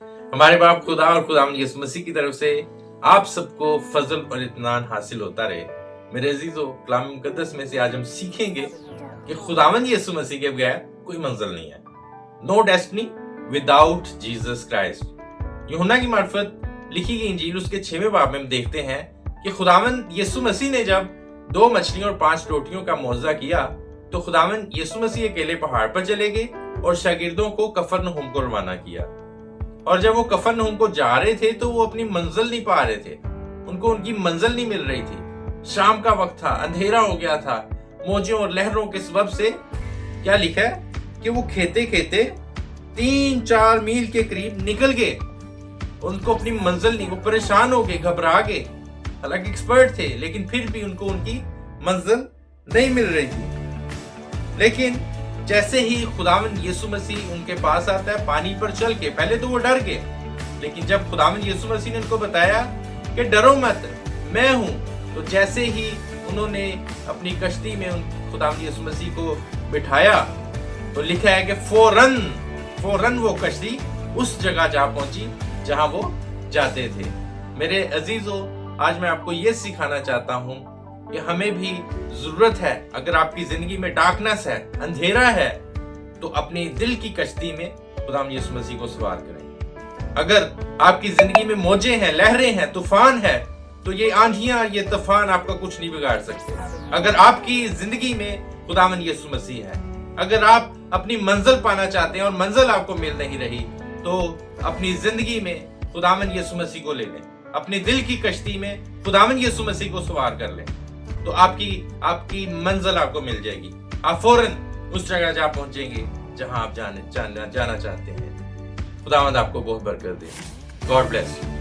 ہمارے باپ خدا اور خداوند یسوع مسیح کی طرف سے آپ سب کو فضل اور اطمینان حاصل ہوتا رہے۔ میرے عزیزو، کلام مقدس میں سے آج ہم سیکھیں گے کہ خداوند یسوع مسیح کے بغیر کوئی منزل نہیں ہے۔ نو ڈیسٹنی وداؤٹ جیسس کرائسٹ۔ یوحنا کی معرفت لکھی گئی انجیل اس کے 6ویں باب میں ہم دیکھتے ہیں کہ خداوند یسوع مسیح نے جب 2 مچھلیوں اور 5 روٹیوں کا معجزہ کیا تو خداوند یسوع مسیح اکیلے پہاڑ پر چلے گئے اور شاگردوں کو کفرنہوم کو روانہ کیا۔ اور جب وہ کفرنہوم کو جا رہے تھے تو وہ اپنی منزل نہیں پا رہے تھے، ان کو ان کی منزل نہیں مل رہی تھی۔ شام کا وقت تھا، اندھیرا ہو گیا تھا، موجوں اور لہروں کے سبب سے کیا لکھا ہے کہ وہ کھیتے 3-4 میل کے قریب نکل گئے، ان کو اپنی منزل نہیں، وہ پریشان ہو گئے، گھبرا گئے۔ حالانکہ ایکسپرٹ تھے لیکن پھر بھی ان کو ان کی منزل نہیں مل رہی تھی۔ لیکن جیسے ہی خداوند یسوع مسیح ان کے پاس آتا ہے پانی پر چل کے، پہلے تو وہ ڈر گئے، لیکن جب خداوند یسوع مسیح نے ان کو بتایا کہ ڈرو مت، میں ہوں، تو جیسے ہی انہوں نے اپنی کشتی میں خداوند یسوع مسیح کو بٹھایا تو لکھا ہے کہ فوراً وہ کشتی اس جگہ جا پہنچی جہاں وہ جاتے تھے۔ میرے عزیزو، آج میں آپ کو یہ سکھانا چاہتا ہوں کہ ہمیں بھی ضرورت ہے، اگر آپ کی زندگی میں ڈارکنس ہے، اندھیرا ہے، تو اپنی دل کی کشتی میں خداوند یسوع مسیح کو سوار کریں۔ اگر آپ کی زندگی میں موجیں ہیں، لہریں ہیں، طوفان ہے، تو یہ آندھیاں، یہ طوفان آپ کا کچھ نہیں بگاڑ سکتے۔ اگر آپ کی زندگی میں خداوند یسوع مسیح ہے، اگر آپ اپنی منزل پانا چاہتے ہیں اور منزل آپ کو مل نہیں رہی، تو اپنی زندگی میں خداوند یسوع مسیح کو لے لیں، اپنی دل کی کشتی میں خداوند یسوع مسیح کو سوار کر لیں، تو آپ کی منزل آپ کو مل جائے گی۔ آپ فوراً اس جگہ جا پہنچیں گے جہاں آپ جانا چاہتے ہیں۔ خداوند آپ کو بہت برکت دے۔ God bless you.